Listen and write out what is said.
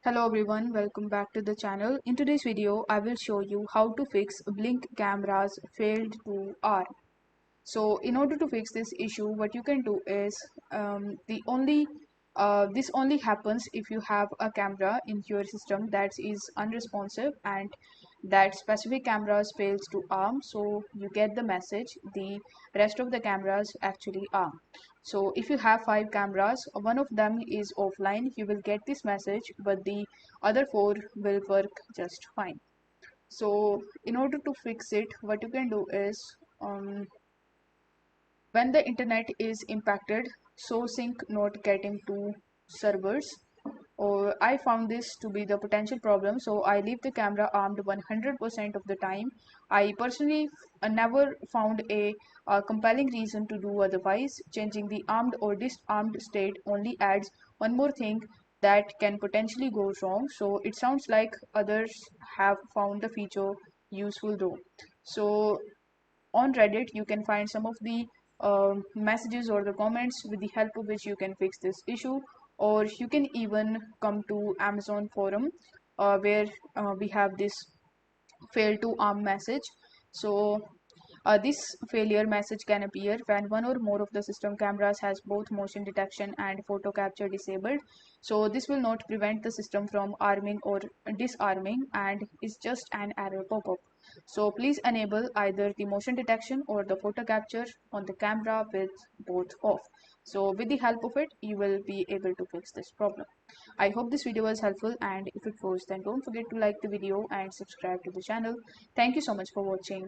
Hello everyone, welcome back to the channel. In today's video, I will show you how to fix blink cameras failed to arm. So in order to fix this issue, what you can do is this only happens if you have a camera in your system that is unresponsive and that specific cameras fails to arm. So you get the message the rest of the cameras actually arm. So if you have 5 cameras, one of them is offline, you will get this message, but the other 4 will work just fine. So in order to fix it, what you can do is when the internet is impacted, so sync not getting to servers. Or I found this to be the potential problem, so I leave the camera armed 100% of the time. I personally never found a compelling reason to do otherwise. Changing the armed or disarmed state only adds one more thing that can potentially go wrong. So it sounds like others have found the feature useful though. So on Reddit, you can find some of the messages or the comments with the help of which you can fix this issue, or you can even come to Amazon forum where we have this fail to arm message. So this failure message can appear when one or more of the system cameras has both motion detection and photo capture disabled. So this will not prevent the system from arming or disarming and is just an error pop-up. So please enable either the motion detection or the photo capture on the camera with both off. So with the help of it, you will be able to fix this problem. I hope this video was helpful, and if it was, then don't forget to like the video and subscribe to the channel. Thank you so much for watching.